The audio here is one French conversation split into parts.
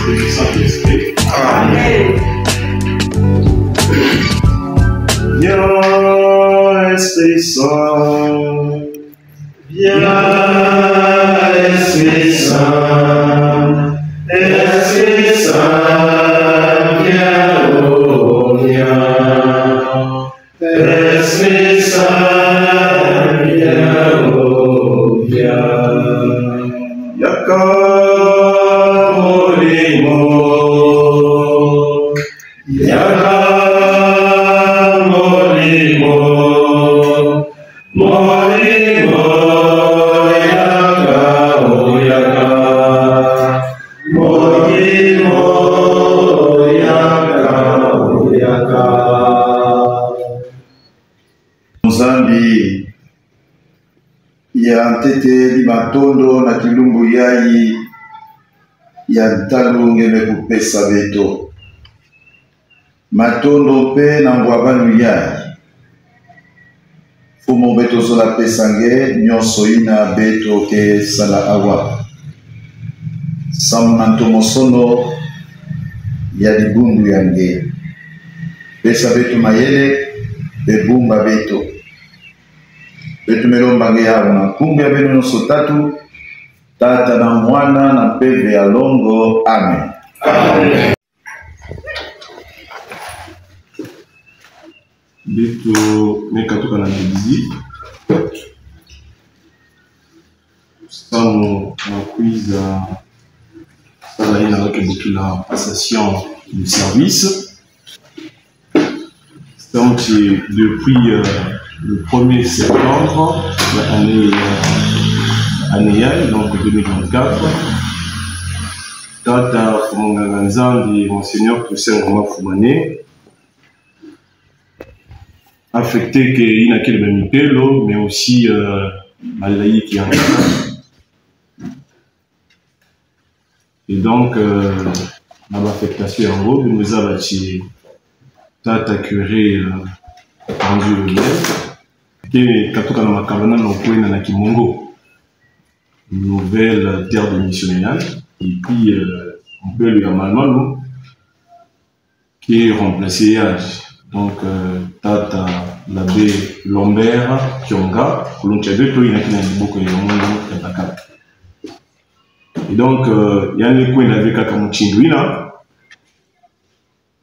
et du Saint-Esprit. Amen. Viens, Esprit Saint. Viens, Esprit Saint. Esprit Saint, viens, oh, viens. Esprit Saint, viens, oh, viens. Yaka Molimo, Yaka Molimo, Molimo, Yaka, oh Yaka, Molimo, Yaka, oh Yaka. Nzambi ya ntete limatondo na kilumbu yai ya ntalo ngeme kupesa beto matondo pe na ngwabanu yai fumo beto zola pesange nyonso ina beto ke sala awa sammanto mosono ya libundu yange pesa beto mayele bebumba beto betu melomba nge yabo na kumbu ya beno nyonso tatu tata na mwana na peve ya longo. Amen. Amen. Beto mekatoka na bibizi samo na kwiza sala ina wake butu la passation du service. Donc depuis le 1er septembre de l'année donc 2024, Tata Fumonganga Nzambi Monseigneur Toussaint Ngoma Fumane affecté qu'il y a quelques mipelo, mais aussi Malaï qui en a. Et donc, dans l'affectation en gros, nous avons Tata curé rendu le maire qui katoka na makabana na kwenda na Kimongo, nouvelle terre de missionnaire, et puis on peut lui Malmalo qui est remplacé donc Tata l'abbé Lambert Kionga Kolonchabe to ina kina boko ya monde Kataka. Et donc il y a les coins avec Kakamuchinduina.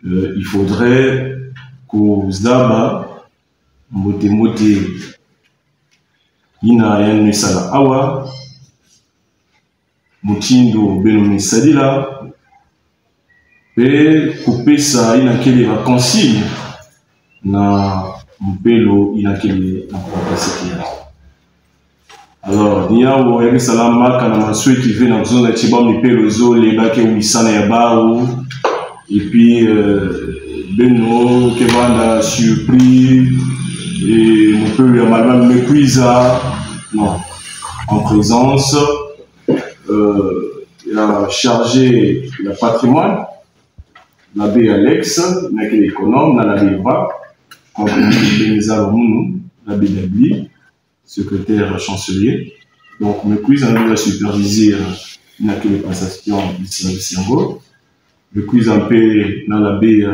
Il faudrait que Zaba Mote ina yani sala awa Mutindo Benomi Sadila pe kupesa ina kele va consigne na mpelo ina kele na kupesa. Alors nia wo yaki salama kana maswe qui vient dans zone de Chiba mpelo zo le bake umisana ya baou. Et puis, Beno, Kevanda, surpris, et mon peu, madame Mekwisa, non, en présence, il a chargé le patrimoine, l'abbé Alex, l'abbé économe, l'abbé Eva, l'abbé Dabli, secrétaire chancelier. Donc, Mekwisa a supervisé une passation du service en gros. Le quiz un peu dans l'abbé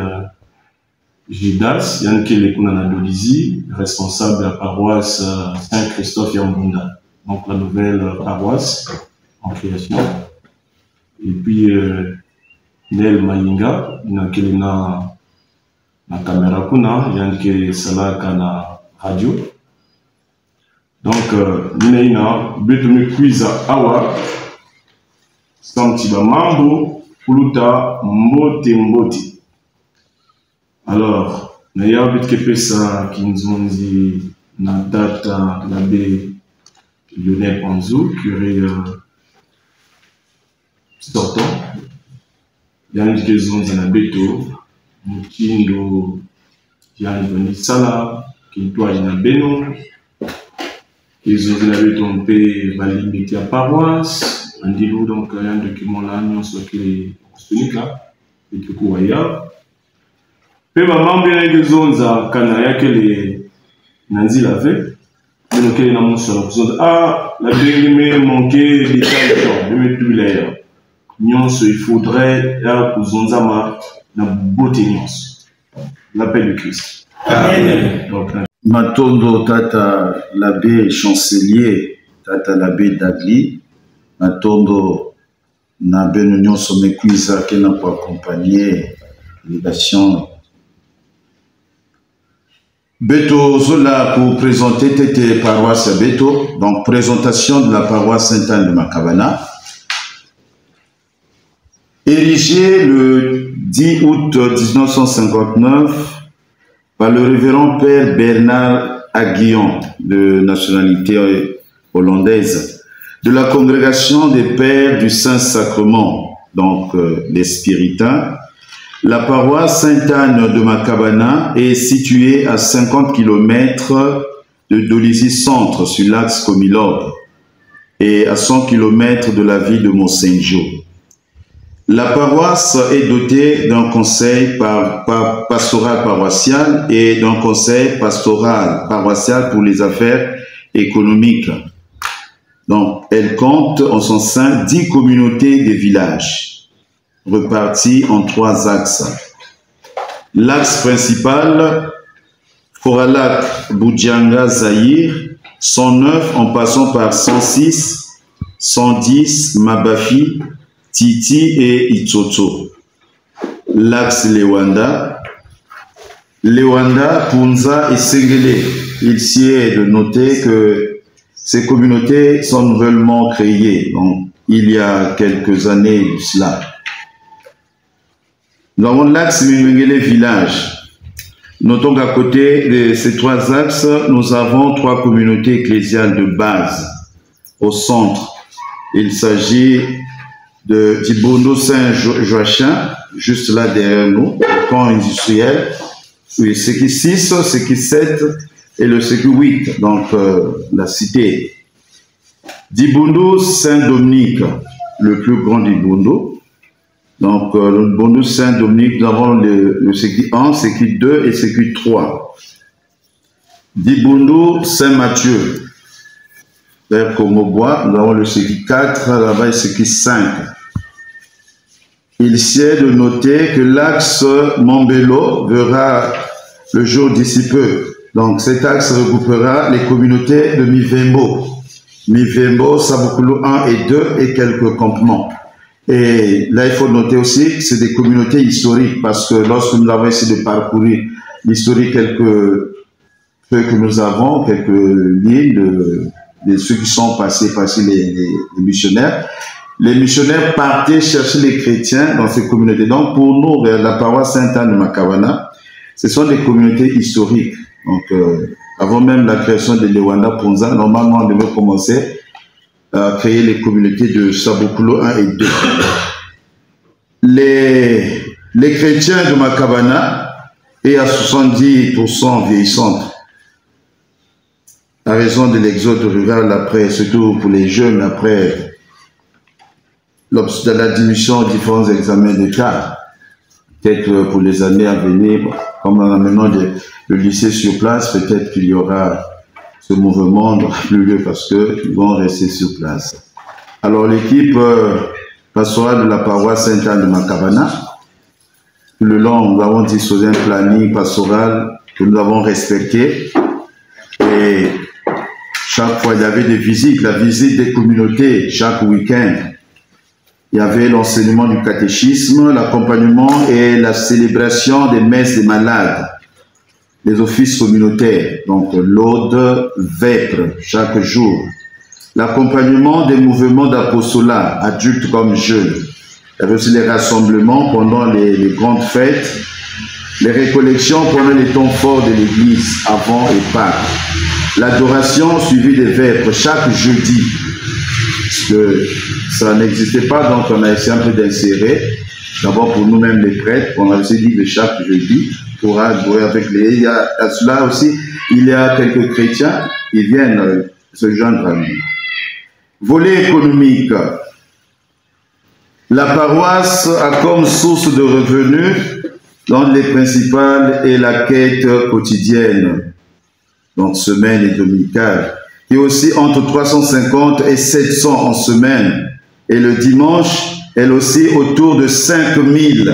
Gidas, Yann Kelekuna Nadolizi, responsable de la paroisse Saint-Christophe Yambunda, donc la nouvelle paroisse en création. Et puis Nel Mayinga, Yann Kelena na caméra kuna, Yann Kelena Salaka na radio. Donc, Nina, Betome quiz awa, Santiba Mambo. Puluta Mboti. Alors, Naya Bitkepesa Kinzonzi Nadata l'abbé Lionel Panzou, curé sortant. Yann Gezonzi Nabeto, Mukindo Yann Sala, Kintoa Inabeno, Gezonzi Nabeto Mpe Valimiti à paroisse. Andilou donc un document là nous soit qui est là et que quoi ya pe maman bien les zones à Canaya que les nanzi l'avait donc il y a mon sur la zone ah la dernière manqué détail de mettre tout là nyonso il faudrait kuzonzama na bote nyonso. L'appel du Christ. Amen. Donc, Matondo Tata l'abbé chancelier, Tata l'abbé Dagli, Matondo na beno nyonso mekuiza kena pour accompagner l'élégation. Beto Zola pour présenter Tete paroisse à Beto, donc présentation de la paroisse Sainte-Anne de Makabana. Érigée le 10 août 1959 par le révérend Père Bernard Aguillon, de nationalité hollandaise, de la congrégation des Pères du Saint-Sacrement, donc les Spiritains. La paroisse Sainte-Anne de Makabana est située à 50 km de Dolisie Centre sur l'axe Comilog et à 100 km de la ville de Mont-Saint-Jo. La paroisse est dotée d'un conseil pastoral paroissial et d'un conseil pastoral paroissial pour les affaires économiques. Donc, elle compte en son sein 10 communautés de villages, reparties en 3 axes. L'axe principal, Foralak, Boudjanga, Zahir, 109 en passant par 106, 110, Mabafi, Titi et Itsotso. L'axe Lewanda, Punza et Sengele. Il s'y est de noter que ces communautés sont nouvellement créées, donc, il y a quelques années de cela. Nous avons l'axe Mimengele village. Notons qu'à côté de ces 3 axes, nous avons 3 communautés ecclésiales de base. Au centre, il s'agit de Dibondo Saint-Joachim, juste là derrière nous, le camp industriel, le CQ 6, le CQ 7 et le CQ 8, donc la cité. Dibondo Saint-Dominique, le plus grand Dibondo. Donc, le Dibondo Saint-Dominique, nous avons le CQ 1, CQ 2 et CQ 3. Dibondo Saint-Mathieu. Comme au bois, nous avons le CQ 4, là-bas le CQ 5. Il sied de noter que l'axe Mombelo verra le jour d'ici peu. Donc cet axe regroupera les communautés de Mivembo. Mivembo, Sabukulu 1 et 2 et quelques campements. Et là, il faut noter aussi que c'est des communautés historiques parce que lorsque nous avons essayé de parcourir l'historique, quelques que nous avons, quelques lignes de ceux qui sont passés les missionnaires. Les missionnaires partaient chercher les chrétiens dans ces communautés. Donc pour nous, la paroisse Sainte-Anne de Makabana, ce sont des communautés historiques. Donc avant même la création de Lewanda Punza, normalement on devait commencer à créer les communautés de Sabokulo 1 et 2. Les chrétiens de Makabana est à 70% vieillissante. À raison de l'exode rural après, surtout pour les jeunes, après de la diminution de différents examens d'État, peut-être pour les années à venir, comme on a maintenant le lycée sur place, peut-être qu'il y aura ce mouvement n'aura plus lieu parce qu'ils vont rester sur place. Alors l'équipe pastorale de la paroisse Sainte-Anne de Makabana, le long, nous avons disposé un planning pastoral que nous avons respecté et chaque fois il y avait des visites, la visite des communautés chaque week-end. Il y avait l'enseignement du catéchisme, l'accompagnement et la célébration des messes des malades, les offices communautaires, donc l'aude, vêpres, chaque jour. L'accompagnement des mouvements d'apostolat, adultes comme jeunes. Il y avait aussi les rassemblements pendant les grandes fêtes, les récollections pendant les temps forts de l'église, avant et Pâques. L'adoration suivie des vêpres chaque jeudi. Parce que ça n'existait pas, donc on a essayé un peu d'insérer. D'abord pour nous-mêmes les prêtres, on a aussi dit que chaque jeudi, pour adorer avec les... Il y a, à cela aussi, il y a quelques chrétiens qui viennent se joindre à nous. Volet économique. La paroisse a comme source de revenus, dont les principales et la quête quotidienne, donc semaine et dominicale, et aussi entre 350 et 700 en semaine, et le dimanche elle aussi autour de 5 000.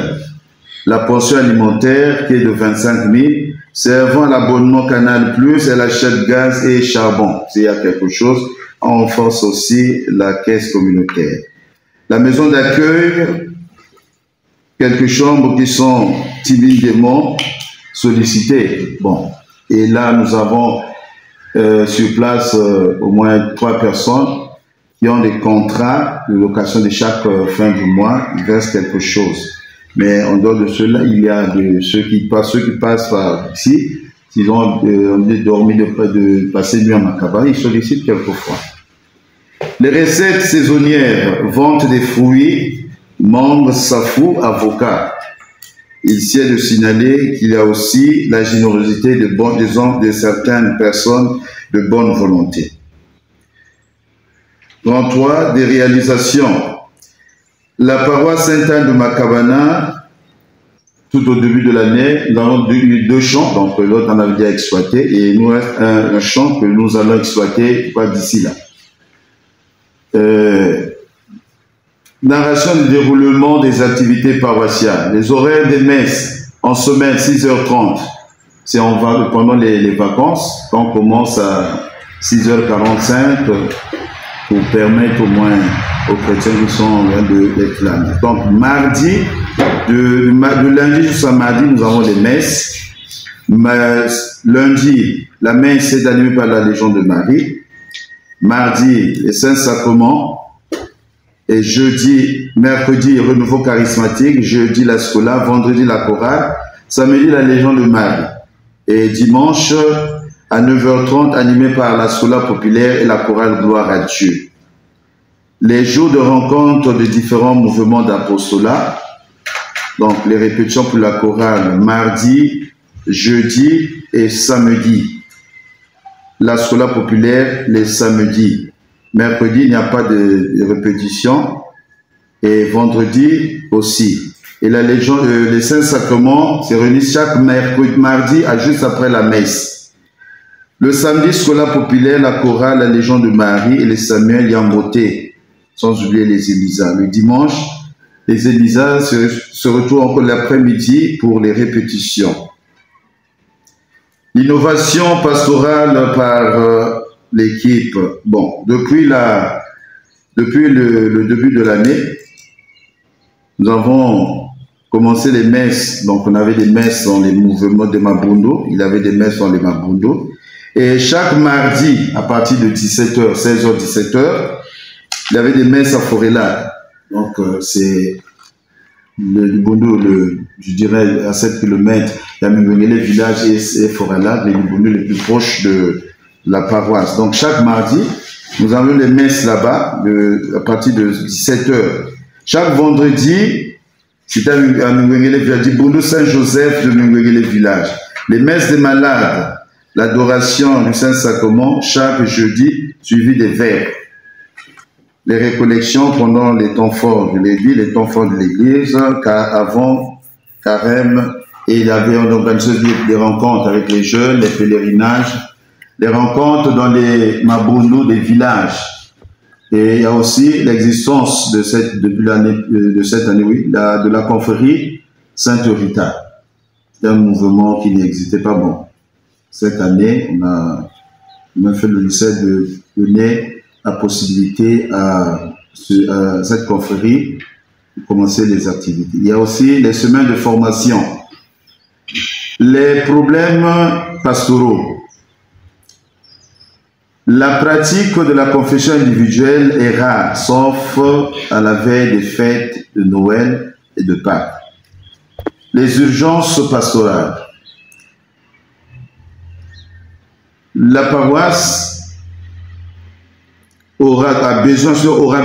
La pension alimentaire qui est de 25 000. Servant à l'abonnement Canal+, elle achète gaz et charbon. S'il y a quelque chose, on renforce aussi la caisse communautaire. La maison d'accueil, quelques chambres qui sont timidement sollicitées. Bon, et là nous avons sur place au moins 3 personnes qui ont des contrats de location de chaque fin du mois, ils versent quelque chose. Mais en dehors de cela, il y a ceux qui passent par ici, s'ils ont dormi de passer nuit à Makaba, ils sollicitent quelquefois. Les recettes saisonnières, vente des fruits, membres, safou, avocats. Il s'est de signaler qu'il y a aussi la générosité de certaines personnes de bonne volonté. 33, des réalisations. La paroisse Sainte-Anne de Makabana, tout au début de l'année, nous avons eu 2 champs, donc l'autre on avait déjà exploité, et il nous reste un champ que nous allons exploiter d'ici là. Narration du déroulement des activités paroissiales. Les horaires des messes en semaine 6h30, c'est pendant les vacances, quand on commence à 6h45 pour permettre au moins aux chrétiens qui sont d'être là. Donc de lundi jusqu'à mardi, nous avons des messes. Lundi, la messe est animée par la Légion de Marie. Mardi, les Saints Sacrements. Et jeudi, mercredi, renouveau charismatique. Jeudi, la scola. Vendredi, la chorale. Samedi, la Légion de Marie. Et dimanche, à 9h30, animé par la scola populaire et la chorale Gloire à Dieu. Les jours de rencontre de différents mouvements d'apostolat. Donc, les répétitions pour la chorale mardi, jeudi et samedi. La scola populaire les samedis. Mercredi, il n'y a pas de répétition. Et vendredi aussi. Et la Légion, les Saints Sacrements se réunissent chaque mardi juste après la messe. Le samedi, scola populaire, la chorale, la Légion de Marie et les Samuel Yamboté, sans oublier les Élisas. Le dimanche, les Élisas se retrouvent encore l'après-midi pour les répétitions. L'innovation pastorale par l'équipe. Bon, depuis le début de l'année, nous avons commencé les messes. Donc, on avait des messes dans les mouvements de Mabundo. Il y avait des messes dans les Mabundo. Et chaque mardi, à partir de 17h, 16h, 17h, il y avait des messes à Forêt-Lade. Donc, c'est le Bondo, je dirais, à 7 km. Il y a les villages et Forêt-Lade, les Bondo les plus proches de la paroisse. Donc, chaque mardi, nous avons les messes là-bas, à partir de 17h. Chaque vendredi, c'était à Mingwengele village, Bondo Saint-Joseph de Mingwengele village. Les messes des malades, l'adoration du Saint-Sacrement, chaque jeudi, suivi des vêpres. Les récollections pendant les temps forts de l'église, car avant carême, et il y avait organisé des rencontres avec les jeunes, les pèlerinages, les rencontres dans les Mabundo des villages. Et il y a aussi l'existence de cette année, oui, de la confrérie Sainte Rita. C'est un mouvement qui n'existait pas. Bon, cette année, on a fait le lycée de donner la possibilité à cette confrérie de commencer les activités. Il y a aussi les semaines de formation. Les problèmes pastoraux. La pratique de la confession individuelle est rare, sauf à la veille des fêtes de Noël et de Pâques. Les urgences pastorales. La paroisse aura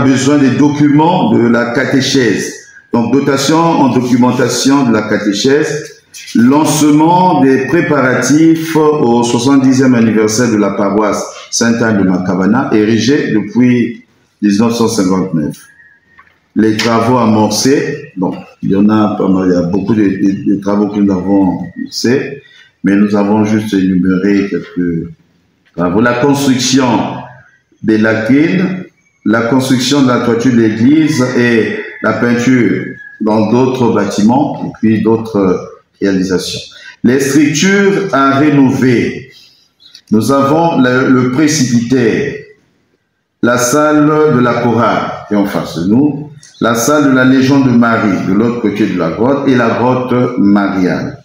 besoin des documents de la catéchèse. Donc, dotation en documentation de la catéchèse. Lancement des préparatifs au 70e anniversaire de la paroisse Sainte-Anne de Makabana, érigée depuis 1959. Les travaux amorcés, bon, il y en a pas mal, il y a beaucoup de travaux que nous avons amorcés, mais nous avons juste énuméré quelques travaux. La construction des latrines, la construction de la toiture de l'église et la peinture dans d'autres bâtiments et puis d'autres réalisations. Les structures à rénover. Nous avons le précipitaire, la salle de la chorale qui est en face de nous, la salle de la Légion de Marie de l'autre côté de la grotte et la grotte Marianne.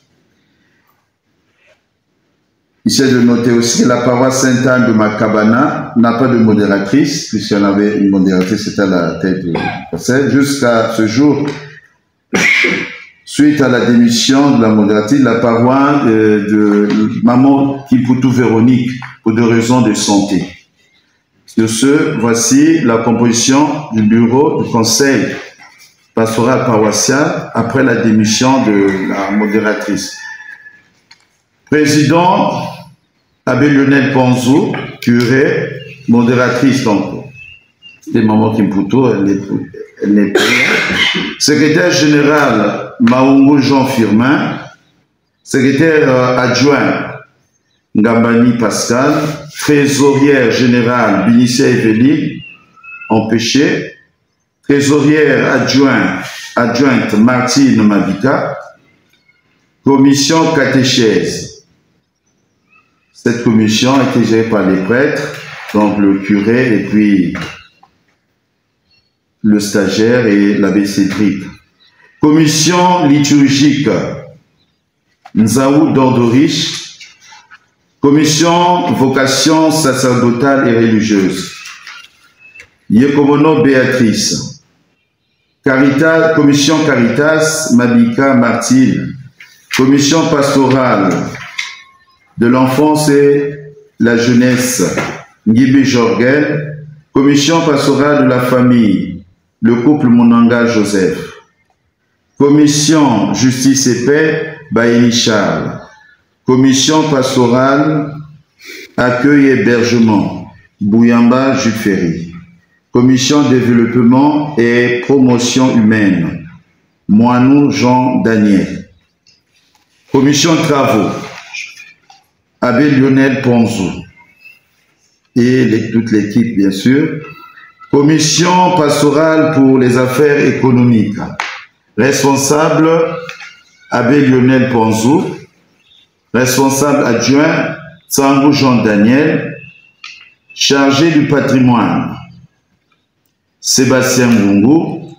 Il s'agit de noter aussi que la paroisse Sainte-Anne de Macabana n'a pas de modératrice, puisqu'il y en avait une modératrice, c'était à la tête du conseil. Jusqu'à ce jour, suite à la démission de la modératrice, la paroisse de Maman Kiputu Véronique, pour des raisons de santé. De ce, voici la composition du bureau du conseil pastoral paroissial après la démission de la modératrice. Président, Abbé Lionel Ponzou, curé, modératrice donc, c'est Maman Kiputu, elle n'est pas là. Secrétaire général, Maungu Jean Firmin, secrétaire adjoint, Ngambani Pascal, trésorière générale, Binicia Evelyne, empêché, trésorière adjointe, Martine Mabika, commission catéchèse. Cette commission a été gérée par les prêtres, donc le curé et puis le stagiaire et l'abbé Cédric. Commission liturgique, Nzaou Dordorich. Commission vocation sacerdotale et religieuse, Yekomono Béatrice. Caritas, commission Caritas, Mabika Martine. Commission pastorale de l'enfance et la jeunesse, Ngibé Jorgel. Commission pastorale de la famille, le couple Monanga Joseph. Commission justice et paix, Baéli Charles. Commission pastorale, accueil et hébergement, Bouyamba Jules Ferry. Commission développement et promotion humaine, Moinou Jean Daniel. Commission travaux, Abbé Lionel Ponzou. Et toute l'équipe, bien sûr. Commission pastorale pour les affaires économiques. Responsable, Abbé Lionel Ponzou. Responsable adjoint, Tsangou Jean Daniel. Chargé du patrimoine, Sébastien Mungu.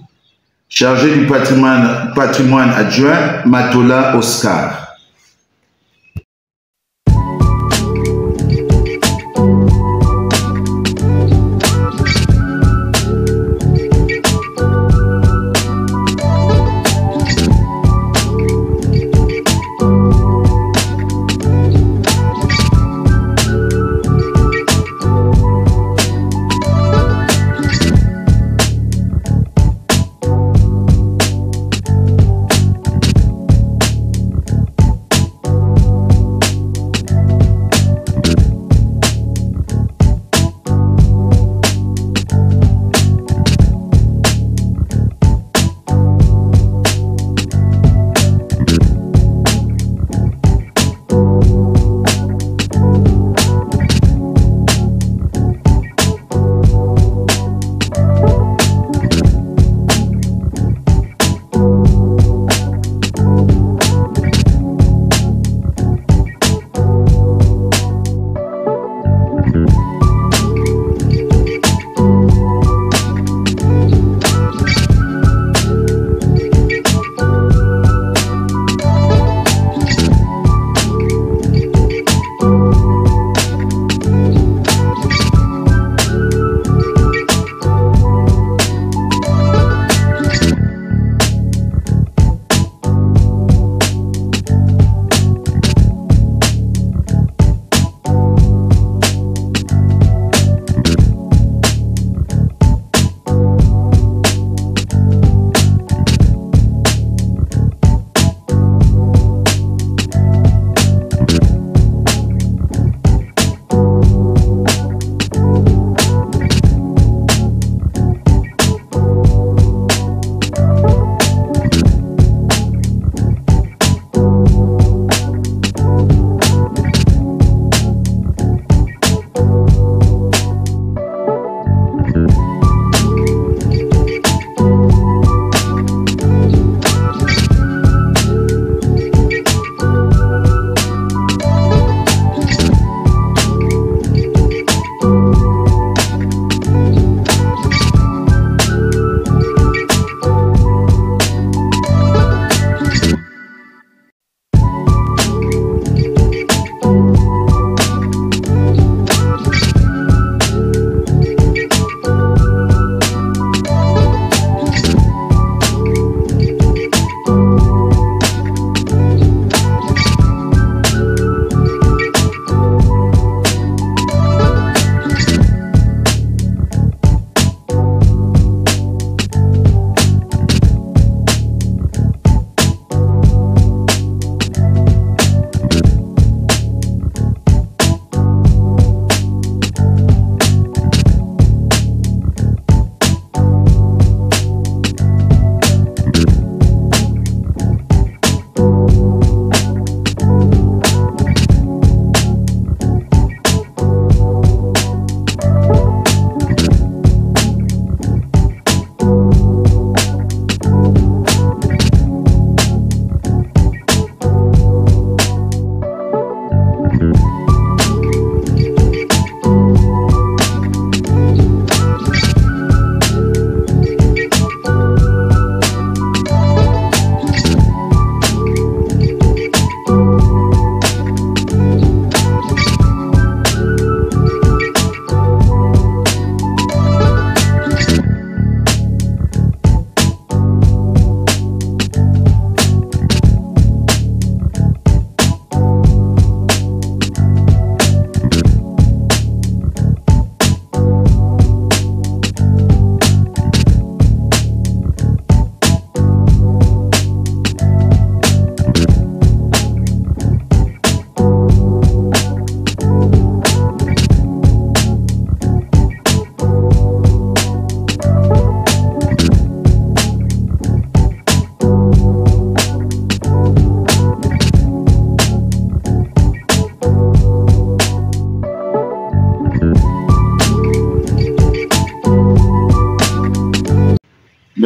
Chargé du patrimoine adjoint, Matola Oscar.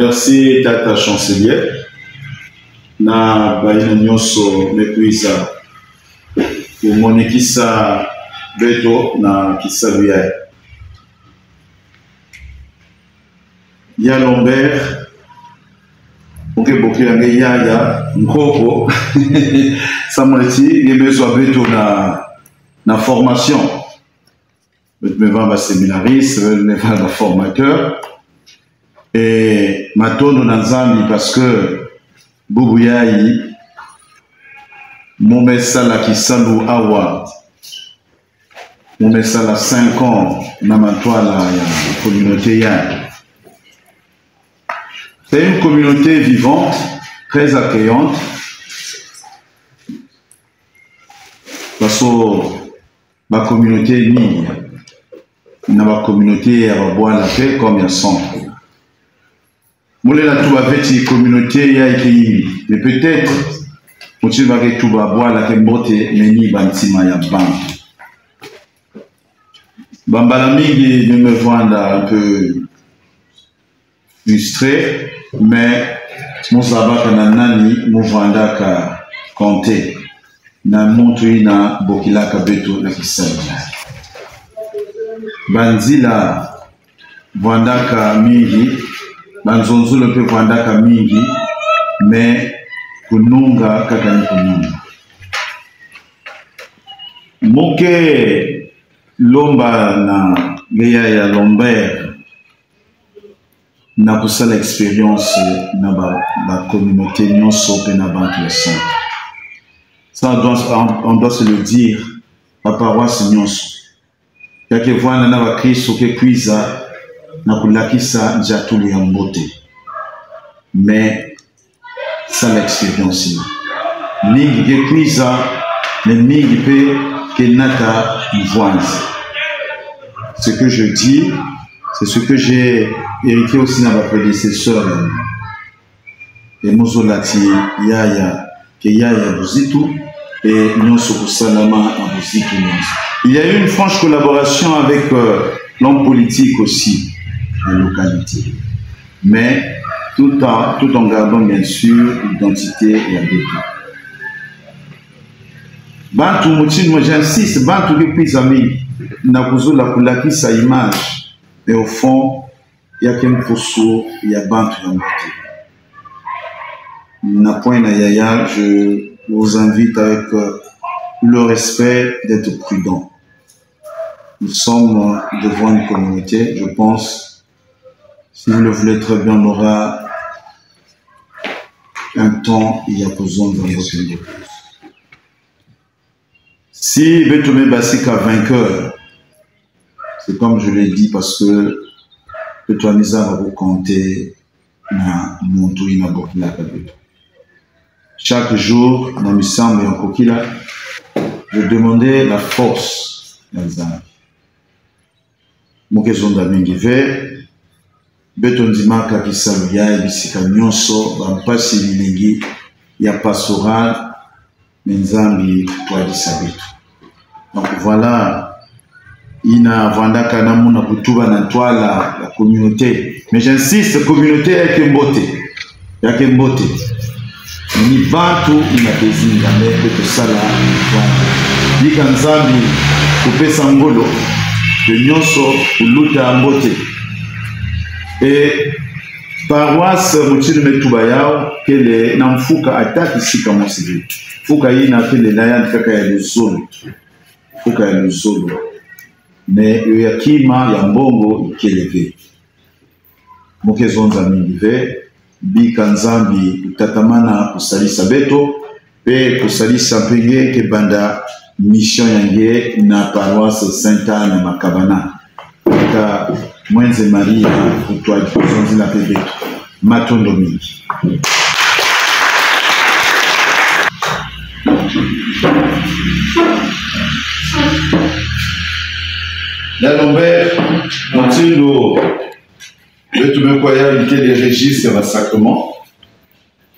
Merci Tata Chancelier. Na baina nyonso mekuisa kumonekisa beto na kisaluya. Ya Lambert, oke boki yange yaya nkoko samoleti yebezo beto na formation. Me va séminariste, me va formateur. Et matondo nanzami parce que Boubouyaï Momesala Kisalu Awa Momesala 5 ans Namatoala la communauté Yann. C'est une communauté vivante, très accueillante. Parce que ma communauté ni ma communauté à boire la paix comme il y a 100. Moulé la tout avec une communauté ya écrit, mais peut-être on va que tout va boire la kembote meni bantima ya banque. Bambalami ne me voit un peu frustré, mais mon sabbat nani mon vanda ka compter na montre na bokila ka beto na kisanga. Banzila vanda ka mingi banzonzo le pe vanda ka mingi, mais kununga kakani kununga. Moke lomba na geya ya Lambert na kusala expérience na ba communauté nyonso pe na banque le centre. Ça on doit se le dire, la paroisse nyonso. Yake vwana na ba Kristo ke kwiza na kulakisa njatulu ya mbote. Mais ça l'expérience. Mingi ke kwiza, mais mingi pe ke nata mvoanzi. Ce que je dis, c'est ce que j'ai hérité aussi dans ma prédécesseur. Et Mozolati Yaya, ke Yaya Buzitu, et Nyonso Kusalama à Buzitu Nyonso. Il y a eu une franche collaboration avec l'homme politique aussi, la localité. Mais tout en gardant bien sûr l'identité et la beauté. Bantu Mouchin, moi j'insiste, Bantu qui puis amis, n'a pas la sa image, mais au fond, il y a qu'un fosso, il y a Bantu en beauté. N'a point na yaya, je vous invite avec le respect d'être prudent. Nous sommes devant une communauté, je pense, si vous le voulez très bien, on aura un temps, il y a besoin de votre vie. Si Betome Basika vainqueur, c'est comme je l'ai dit, parce que Betouaniza va vous compter na Montoui na Bokila Kabeto. Chaque jour, dans Missambe et en Kokila, je demandais la force d'Alzheimer. Mokezonda mingive, Betondima Kakisaluya et Bisika Nyonso, Bampasi Lilingi, ya pastoral, Menzambi, Toadisabetu. Donc voilà, Ina Vanda Kanamuna Kutuba Nantoila, la communauté. Mais j'insiste, la communauté est Kembote. Il y a Kembote. Ni bantu inapezinga mbele kusala watu. Dika nzambi kupesa ngolo, nyonso uluta mbote. Et paroisse Mouchini Metuba yao, kele na mfuka ataki sika mosibi. Fuka hii na kele layan kaka ya luzolo. Fuka ya luzolo. Mais ya kima ya mbongo ikeleve. Mokezonza mingive. Bika nzambi utatamana kusalisa beto pe kusalisa penge ke banda mission yange na paroisse Saint-Anne na Makabana ka mwenze Maria kutwa kuzonzi la beto matondo mingi. La Lambert Motindo Betoume Koya invité les registres et les sacrements.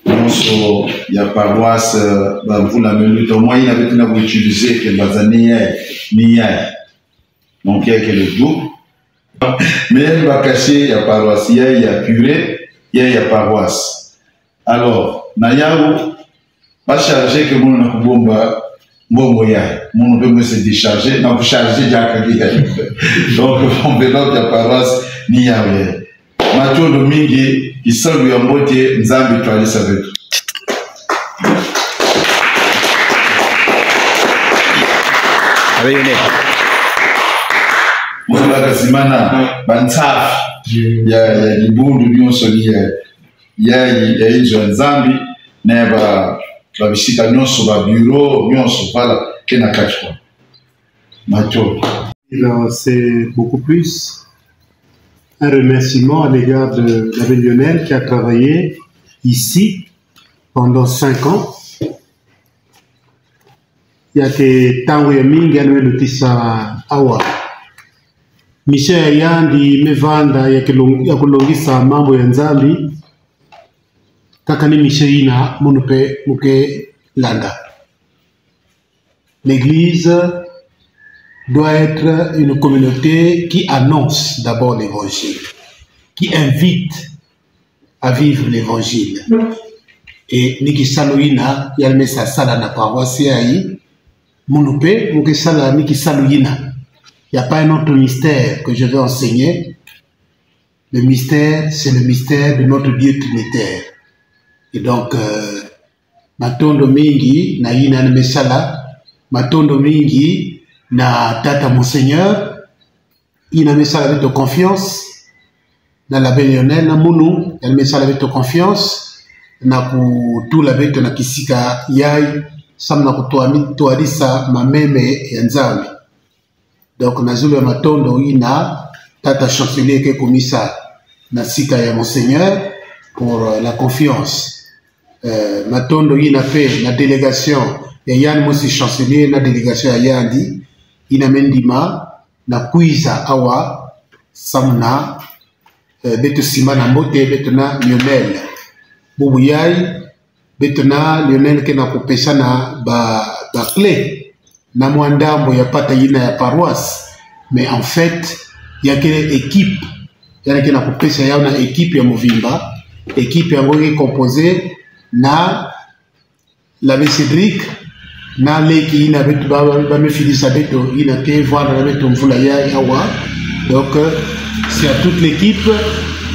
Il y a paroisse, vous la minute au moins, il avait une utilisé que ni donc il y a que le double. Mais elle va cacher, il y a paroisse, il y a curé, ya paroisse. Alors, na yao, pas charger que mon na kubomba mbongo ya, mon peut me se décharger, na charger jakalia. Donc, enveloppe ya paroisse ni yawe. Matondo mingi isangu ya mbote nzambi twalisa betu. Mwana kasimana bantafi ya libundu nyonso ni ya inzo nzambi na babishika nyonso ba bureau nyonso voilà kena kachwa macho. C'est beaucoup plus un remerciement à l'égard de l'abbé Lionel qui a travaillé ici pendant 5 ans. Il y a que tango ya mingi anuelutisa awa misha ya yandi mevanda ya kulongisa mambo ya nzambi kaka ni misha ina munupe muke landa. L'église doit être une communauté qui annonce d'abord l'évangile, qui invite à vivre l'évangile. Et niki saloina yalmesa sala na paroisse yayi Mounoupe, il n'y a pas un autre mystère que je vais enseigner. Le mystère, c'est le mystère de notre Dieu trinitaire. Et donc, matondo mingi na ina na mesala, matondo mingi na tata Monseigneur, ina mesala avec de confiance, na la Lionel na mounou, elle mesala avec de confiance, na pour tout la bête na kisika yai. Samna kutualisa mameme ya nzambi. Donc nazulu ya matondo ina tata chancelier ke komisa na sika ya Monseigneur pour la confiance. Matondo ina pe na délégation ya Yann Mosi chancelier na délégation ya Yandi ina mendima na kuiza awa samna beto simana mbote beto na Lionel. Bubu yai Betona Lionel ke na kupesa na ba clé na mwandambo ya pata yina ya paroisse, mais en fait il y a que équipe yana ke na kupesa ya na équipe ya Movimba, équipe yango est composée na la Cédric na leki ina betu ba me filisa beto ina te voir na beto mvula ya awa. Donc c'est à toute l'équipe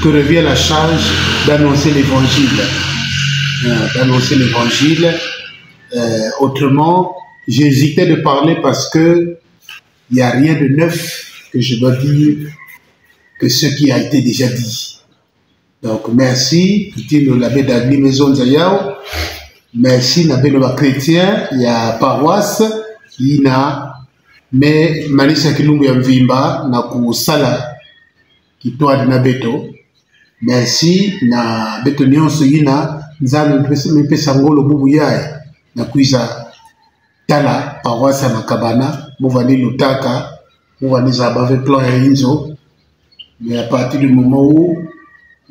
que revient la charge d'annoncer l'évangile. D'annoncer l'évangile. Autrement, j'hésitais de parler parce que il n'y a rien de neuf que je dois dire que ce qui a été déjà dit. Donc, merci, petit l'abbé d'Agli Maison Zayao, merci, l'abbé de la chrétien, il y a paroisse, il y a, mais Manisa Kilumbu ya Mvimba, na kusala, kitwa na beto, merci, na beto nyonso yina, nzambe mpesa ngolo bubu yae na kuiza tala paroisse na kabana muvani lutaka muvani zabave plan ya inzo. Mais à partir du moment où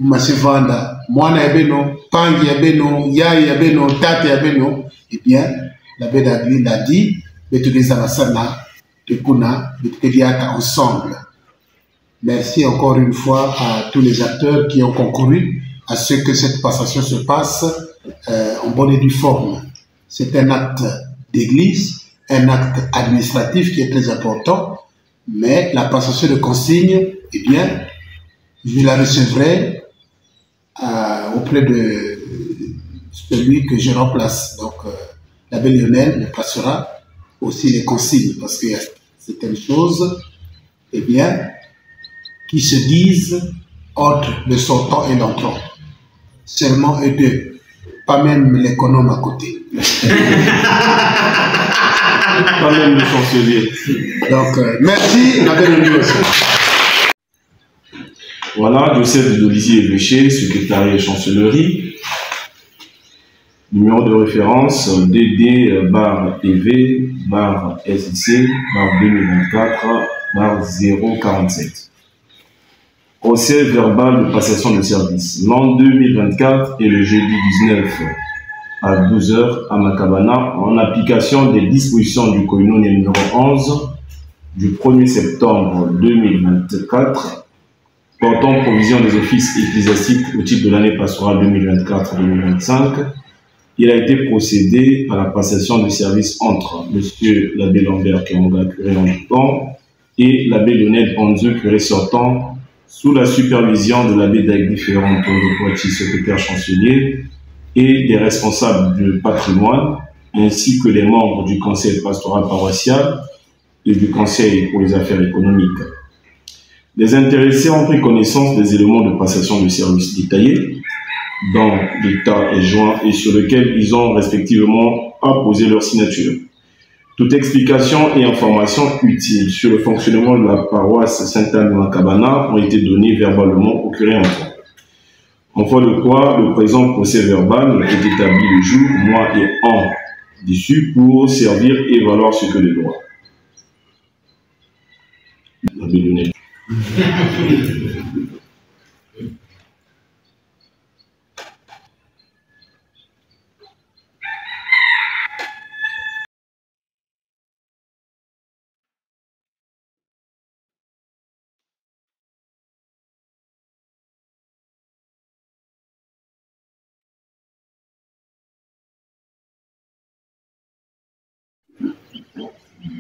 masivanda mwana ya beno pangi ya beno yae ya beno tate ya beno, et bien la Bédagli l'a dit betugeza basana tekuna betugeliata ensemble. Merci encore une fois à tous les acteurs qui ont concouru à ce que cette passation se passe en bonne et due forme. C'est un acte d'église, un acte administratif qui est très important, mais la passation de consignes, eh bien, je la recevrai auprès de celui que je remplace. Donc, l'abbé Lionel me passera aussi les consignes, parce que c'est une chose, eh bien, qui se disent entre le sortant et l'entrant. Seulement eux deux, pas même l'économe à côté. Pas même le chancelier. Donc, merci, la belle union. Voilà, diocèse de Dolisie-Évêché, secrétariat et chancellerie. Numéro de référence DD/EV/SIC/2024/047. Procès verbal de passation de service. L'an 2024 et le jeudi 19 à 12h à Makabana, en application des dispositions du Koinonia numéro 11 du 1er septembre 2024, portant provision des offices ecclésiastiques au titre de l'année pastorale 2024-2025, il a été procédé à la passation de service entre M. l'abbé Lambert Kemonga, curé en et l'abbé Lionel Panzo, curé sortant, sous la supervision de l'abbé Dagdi Ferranto de Poitiers, secrétaire chancelier, et des responsables du patrimoine, ainsi que les membres du conseil pastoral paroissial et du conseil pour les affaires économiques. Les intéressés ont pris connaissance des éléments de passation de services détaillés dont l'État est joint et sur lesquels ils ont respectivement apposé leur signature. Toute explication et information utile sur le fonctionnement de la paroisse Sainte-Anne-de-Makabana ont été données verbalement au curé entrant. En foi de quoi, le présent procès verbal est établi le jour, mois et an dessus pour servir et valoir ce que le droit.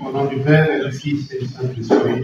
Au nom du Père et du Fils et du Saint-Esprit.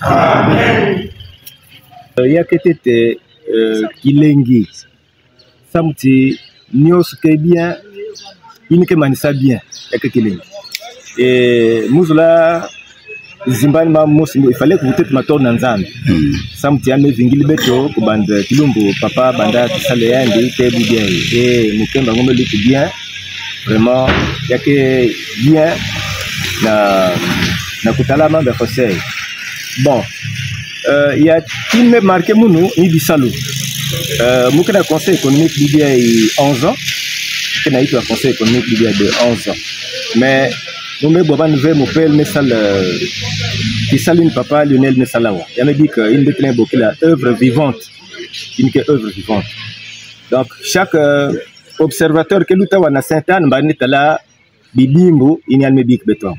Amen. Yaketete Kilengi Samti Nyos bien Inke Manisa bien Kilengi et Mouzla Zimbani Mamos, il fallait que vous êtes ma tourne en Zambie. Samti ame vingili beto kubanda kilumbu papa banda kisale ndi tebu bien et mukemba ngombe liku bien vraiment yake bien na kutalama be conseil. Bon il y a qui me marqué mounou ni bisalo mukena conseil économique libyen 11 ans kena itu conseil économique libyen de 11 ans mais nous me boban nouvel mon père me sal qui saline papa Lionel Mesalawa. Il me dit qu'il décline beaucoup la œuvre vivante, une œuvre vivante. Donc chaque observateur que l'outa wana Sainte-Anne banetala bibimbo il y a me big béton.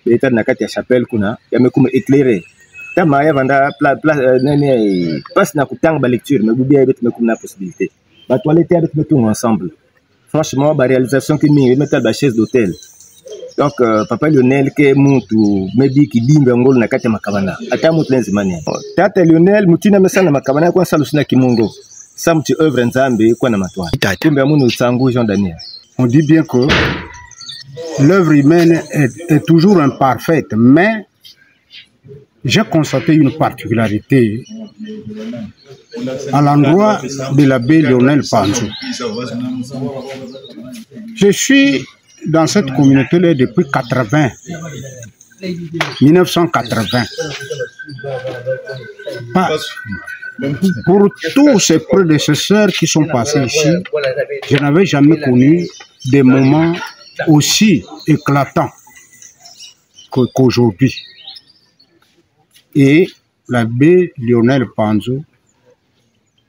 L'état na kati ya chapelle kuna ya me comme éclairé. Tama ya vanda place na kutanga ba lecture mais bubia bet me comme na possibilité. Ba toilette avec me tout ensemble. Franchement ba réalisation que mi mettre ba chaise d'hôtel. Donc papa Lionel ke mutu maybe kidimbe ngolo na kati makabana ata mutu lenzimani tata Lionel mutina mesana makabana kwa salusina kimungo samti œuvre nzambe kwa na matwa kumbe munu tsangu Jean Daniel. On dit bien que l'œuvre humaine est toujours imparfaite, mais j'ai constaté une particularité à l'endroit de l'abbé Lionel Panzo. Je suis dans cette communauté-là depuis 1980. Pour tous ces prédécesseurs qui sont passés ici, je n'avais jamais connu des moments aussi éclatants qu'aujourd'hui. Et l'abbé Lionel Panzo,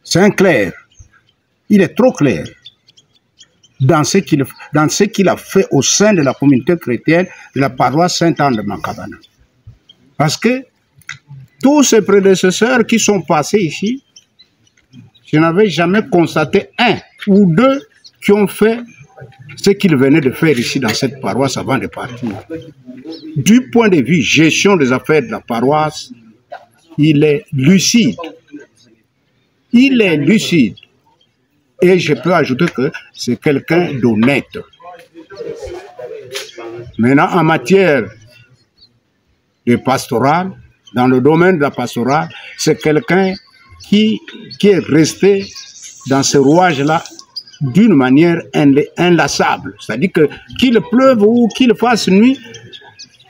c'est un clair. Il est trop clair dans ce qu'il a fait au sein de la communauté chrétienne de la paroisse Sainte-Anne de Makabana. Parce que tous ces prédécesseurs qui sont passés ici, je n'avais jamais constaté un ou deux qui ont fait ce qu'ils venaient de faire ici dans cette paroisse avant de partir. Du point de vue gestion des affaires de la paroisse, il est lucide. Il est lucide. Et je peux ajouter que c'est quelqu'un d'honnête. Maintenant, en matière de pastoral, dans le domaine de la pastorale, c'est quelqu'un qui est resté dans ce rouage-là d'une manière inlassable. C'est-à-dire que qu'il pleuve ou qu'il fasse nuit,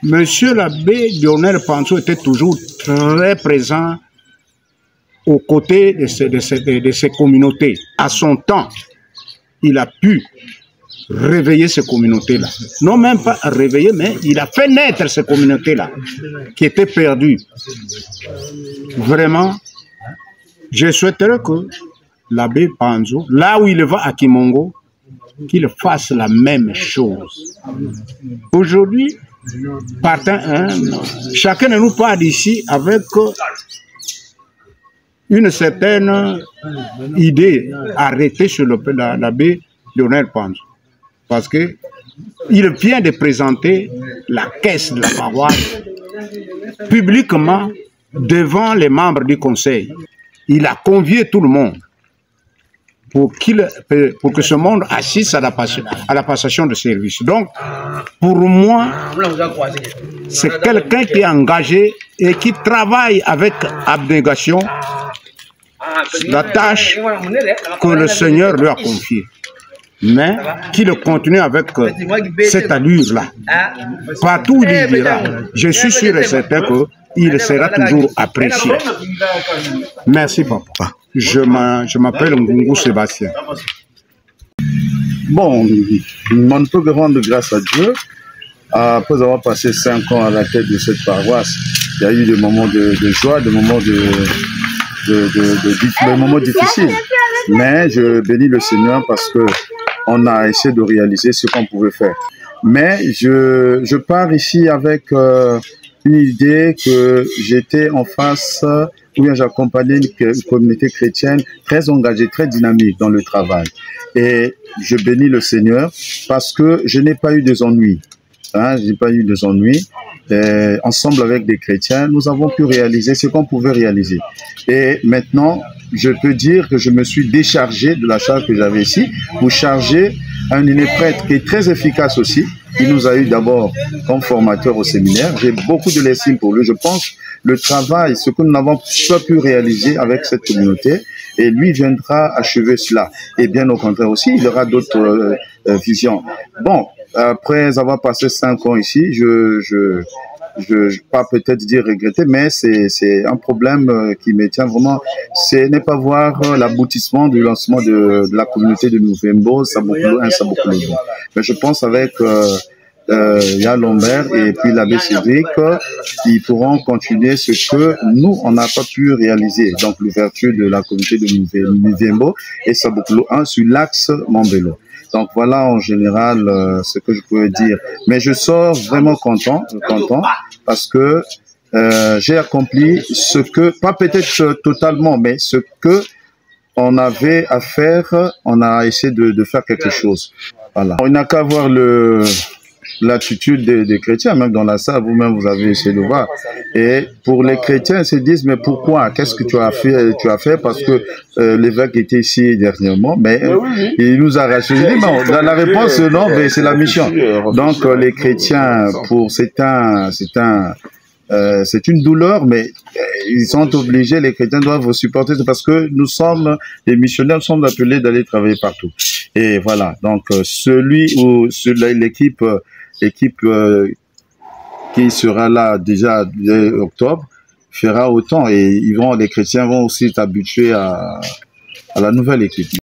Monsieur l'abbé Lionel Panzo était toujours très présent aux côtés de ces communautés. À son temps, il a pu réveiller ces communautés-là. Non même pas réveiller, mais il a fait naître ces communautés-là qui étaient perdues. Vraiment, je souhaiterais que l'abbé Panzo, là où il va à Kimongo, qu'il fasse la même chose. Aujourd'hui, chacun de nous part d'ici avec une certaine idée arrêtée sur l'abbé Lionel Panzo. Parce que il vient de présenter la caisse de la paroisse publiquement devant les membres du conseil. Il a convié tout le monde pour que ce monde assiste à la passation de service. Donc, pour moi, c'est quelqu'un qui est engagé et qui travaille avec abnégation la tâche que le Seigneur lui a confiée. Mais qu'il continue avec cette allure-là. Partout où il ira, je suis sûr et certain qu'il sera toujours apprécié. Merci, papa. Je m'appelle Ngungu Sébastien. Bon, on ne peut que rendre grâce à Dieu. Après avoir passé 5 ans à la tête de cette paroisse, il y a eu des moments de joie, des moments des moments difficiles. Mais je bénis le Seigneur parce que on a essayé de réaliser ce qu'on pouvait faire. Mais je pars ici avec une idée que j'étais en face, où j'accompagnais une communauté chrétienne très engagée, très dynamique dans le travail. Et je bénis le Seigneur parce que je n'ai pas eu des ennuis. Je n'ai pas eu des ennuis. Ensemble avec des chrétiens, nous avons pu réaliser ce qu'on pouvait réaliser. Et maintenant, je peux dire que je me suis déchargé de la charge que j'avais ici pour charger un aîné prêtre qui est très efficace aussi. Il nous a eu d'abord comme formateur au séminaire. J'ai beaucoup de l'estime pour lui. Je pense le travail, ce que nous n'avons pas pu réaliser avec cette communauté, et lui viendra achever cela. Et bien au contraire aussi, il y aura d'autres visions. Bon, après avoir passé 5 ans ici, je pas peut-être dire regretter, mais c'est un problème qui me tient vraiment. Ce n'est pas voir l'aboutissement du lancement de la communauté de Nouvembo, Sabokolo 1, Sabokolo 2. Mais je pense avec Yann Lombert et puis l'abbé Cédric, ils pourront continuer ce que nous, on n'a pas pu réaliser. Donc l'ouverture de la communauté de Nouvembo et Sabokolo 1 sur l'axe Mambelo. Donc voilà en général ce que je pouvais dire. Mais je sors vraiment content parce que j'ai accompli ce que, pas peut-être totalement, mais ce que on avait à faire, on a essayé de faire quelque chose. Voilà. Il n'a qu'à voir l'attitude des chrétiens, même dans la salle, vous-même vous avez essayé de voir. Et pour les chrétiens, ils se disent, mais pourquoi? Qu'est-ce que tu as fait? Tu as fait parce que l'évêque était ici dernièrement, mais il nous a rassuré. Non, la réponse, non, mais c'est la mission. Donc les chrétiens, c'est une douleur, mais ils sont obligés, les chrétiens doivent vous supporter, parce que nous sommes, les missionnaires, nous sommes appelés d'aller travailler partout. Et voilà, donc l'équipe qui sera là déjà dès octobre fera autant, et les chrétiens vont aussi s'habituer à la nouvelle équipe.